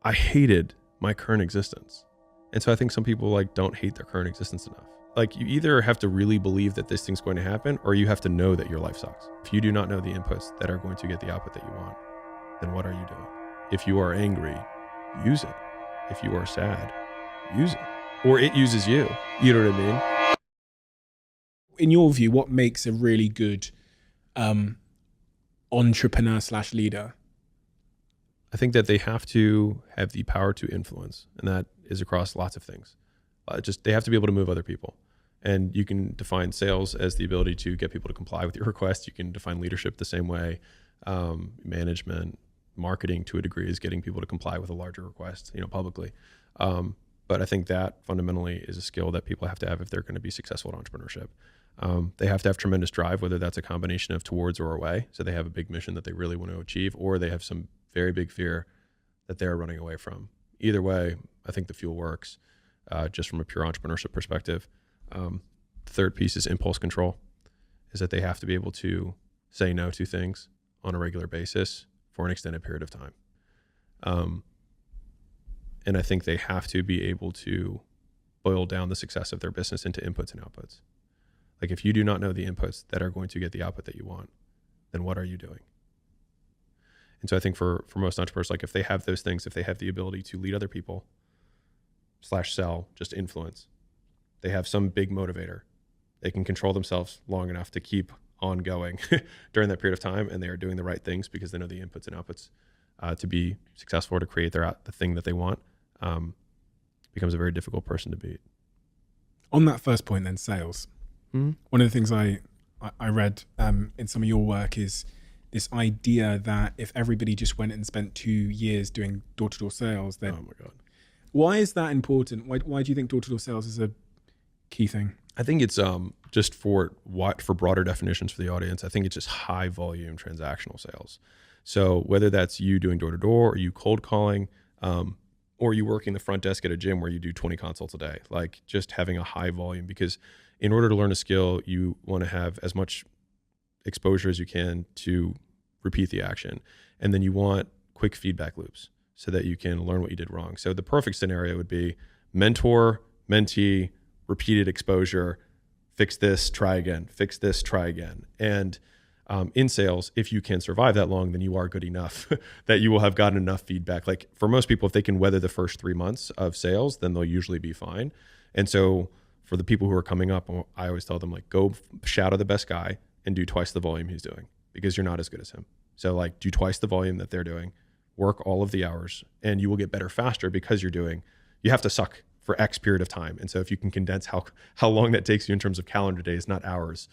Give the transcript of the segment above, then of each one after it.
I hated my current existence. And so I think some people like don't hate their current existence enough. Like you either have to really believe that this thing's going to happen, or you have to know that your life sucks. If you do not know the inputs that are going to get the output that you want, then what are you doing? If you are angry, use it. If you are sad, use it. Or it uses you. You know what I mean? In your view, what makes a really good entrepreneur / leader? I think that they have to have the power to influence, and that is across lots of things. They have to be able to move other people. And you can define sales as the ability to get people to comply with your request. You can define leadership the same way. Management, marketing to a degree is getting people to comply with a larger request, publicly. But I think that fundamentally is a skill that people have to have if they're going to be successful at entrepreneurship. They have to have tremendous drive, whether that's a combination of towards or away. So they have a big mission that they really want to achieve, or they have some very big fear that they're running away from. Either way, I think the fuel works, just from a pure entrepreneurship perspective. The third piece is impulse control, is that they have to be able to say no to things on a regular basis for an extended period of time. And I think they have to be able to boil down the success of their business into inputs and outputs. Like if you do not know the inputs that are going to get the output that you want, then what are you doing? And so I think for most entrepreneurs, like if they have those things, if they have the ability to lead other people / sell, just influence, they have some big motivator. They can control themselves long enough to keep on going during that period of time, and they are doing the right things because they know the inputs and outputs to be successful or to create the thing that they want. Becomes a very difficult person to beat. On that first point then, sales. Mm-hmm. One of the things I read in some of your work is this idea that if everybody just went and spent 2 years doing door-to-door sales, then oh my God. Why is that important? Why do you think door-to-door sales is a key thing? I think it's just for broader definitions for the audience. I think it's just high volume transactional sales. So whether that's you doing door-to-door or you cold calling, or you working the front desk at a gym where you do 20 consults a day, like just having a high volume, because in order to learn a skill, you want to have as much exposure as you can to repeat the action. And then you want quick feedback loops so that you can learn what you did wrong. So the perfect scenario would be mentor, mentee, repeated exposure, fix this, try again, fix this, try again. And in sales, if you can survive that long, then you are good enough that you will have gotten enough feedback. Like for most people, if they can weather the first 3 months of sales, then they'll usually be fine. And so for the people who are coming up, I always tell them, like, go shadow the best guy and do twice the volume he's doing, because you're not as good as him. So like do twice the volume that they're doing, work all of the hours, and you will get better faster because you have to suck for X period of time. And so if you can condense how long that takes you in terms of calendar days, not hours,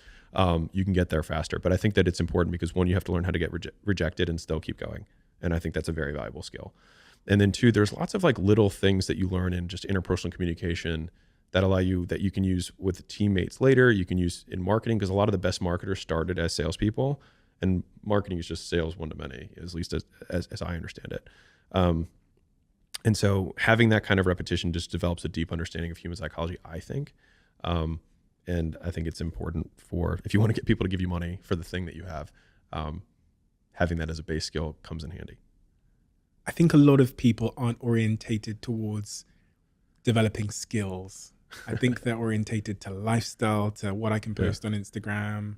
you can get there faster. But I think that it's important because one, you have to learn how to get rejected and still keep going. And I think that's a very valuable skill. And then two, there's lots of like little things that you learn in just interpersonal communication that you can use with teammates later. You can use in marketing, because a lot of the best marketers started as salespeople, and marketing is just sales one to many, at least as I understand it. And so having that kind of repetition just develops a deep understanding of human psychology, I think. And I think it's important if you want to get people to give you money for the thing that you have, having that as a base skill comes in handy. I think a lot of people aren't orientated towards developing skills. I think they're orientated to lifestyle, to what I can post on Instagram,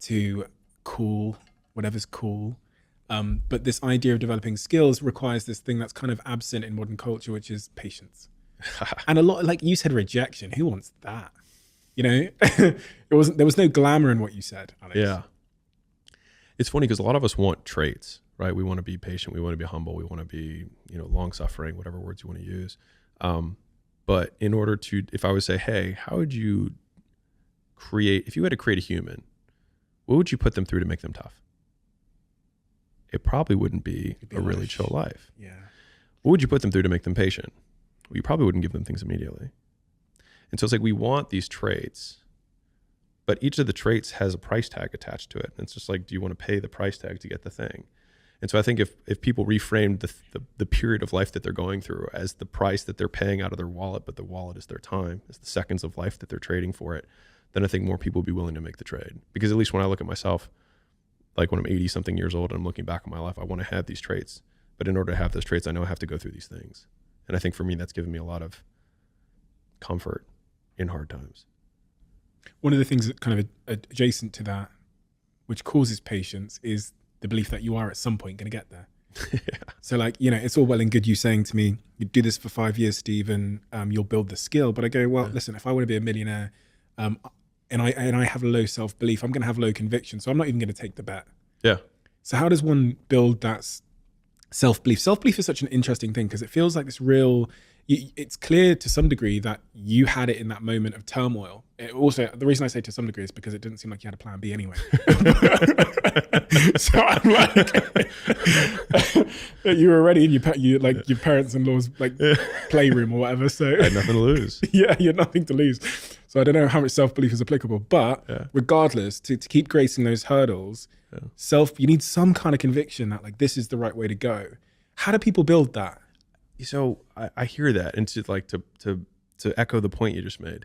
to whatever's cool. But this idea of developing skills requires this thing that's kind of absent in modern culture, which is patience. And a lot, like you said, rejection. Who wants that? There was no glamour in what you said, Alex. Yeah. It's funny because a lot of us want traits, right? We want to be patient. We want to be humble. We want to be, long suffering, whatever words you want to use. But in order to, if I would say, hey, how would you if you had to create a human, what would you put them through to make them tough? It probably wouldn't be a really chill life. Yeah. What would you put them through to make them patient? Well, you probably wouldn't give them things immediately. And so it's like, we want these traits, but each of the traits has a price tag attached to it. And it's just like, do you want to pay the price tag to get the thing? And so I think if people reframed the period of life that they're going through as the price that they're paying out of their wallet, but the wallet is their time, is the seconds of life that they're trading for it, then I think more people will be willing to make the trade. Because at least when I look at myself, like when I'm 80 something years old and I'm looking back on my life, I want to have these traits. But in order to have those traits, I know I have to go through these things. And I think for me, that's given me a lot of comfort in hard times. One of the things that kind of adjacent to that, which causes patience, is the belief that you are at some point going to get there. Yeah. So like, it's all well and good you saying to me, you do this for 5 years, Steve, and you'll build the skill. But I go, well, listen, if I want to be a millionaire, and I have low self-belief, I'm going to have low conviction. So I'm not even going to take the bet. Yeah. So how does one build that self-belief? Self-belief is such an interesting thing because it feels like this real, it's clear to some degree that you had it in that moment of turmoil. Also, the reason I say to some degree is because it didn't seem like you had a plan B anyway. So I'm like, you were already in your parents-in-law's playroom or whatever. So I had nothing to lose. Yeah, you had nothing to lose. So I don't know how much self-belief is applicable, but regardless, to keep gracing those hurdles, you need some kind of conviction that like this is the right way to go. How do people build that? So I hear that, and to echo the point you just made,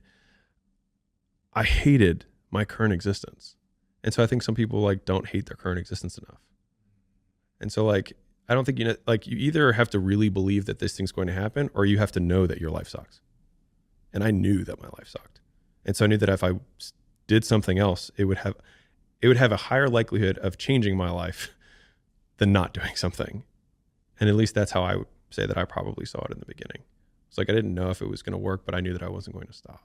I hated my current existence, and so I think some people don't hate their current existence enough. And so I don't think you either have to really believe that this thing's going to happen, or you have to know that your life sucks. And I knew that my life sucked, and so I knew that if I did something else, it would have a higher likelihood of changing my life than not doing something. And at least that's how I would say that I probably saw it in the beginning. It's like I didn't know if it was going to work, but I knew that I wasn't going to stop.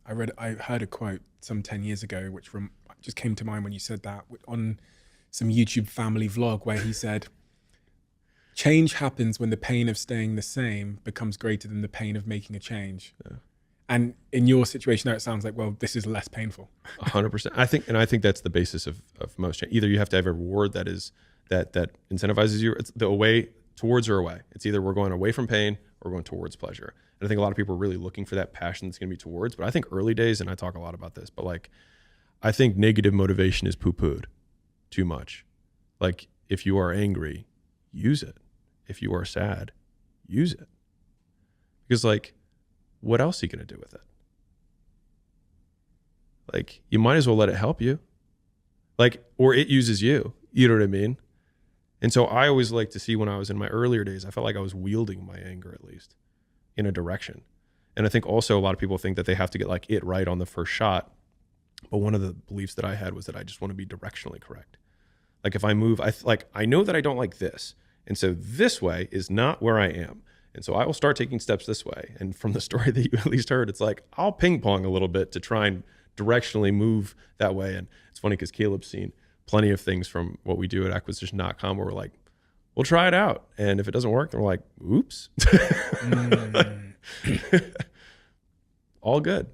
I heard a quote some 10 years ago, which just came to mind when you said that, on some YouTube family vlog, where he said, change happens when the pain of staying the same becomes greater than the pain of making a change. Yeah. And in your situation now, it sounds like, well, this is less painful. 100%. I think that's the basis of most change. Either you have to have a reward that incentivizes you. It's the away towards or away. It's either we're going away from pain or we're going towards pleasure. And I think a lot of people are really looking for that passion that's going to be towards. But I think early days, and I talk a lot about this, but I think negative motivation is poo-pooed too much. If you are angry, use it. If you are sad, use it. Because what else are you going to do with it? You might as well let it help you. Or it uses you. You know what I mean? And so I always like to see, when I was in my earlier days, I felt like I was wielding my anger, at least in a direction. And I think also a lot of people think that they have to get it right on the first shot. But one of the beliefs that I had was that I just want to be directionally correct. If I move, I know that I don't like this. And so this way is not where I am. And so I will start taking steps this way. And from the story that you at least heard, it's I'll ping pong a little bit to try and directionally move that way. And it's funny because Caleb's seen plenty of things from what we do at acquisition.com where we're we'll try it out. And if it doesn't work, then we're oops. All good.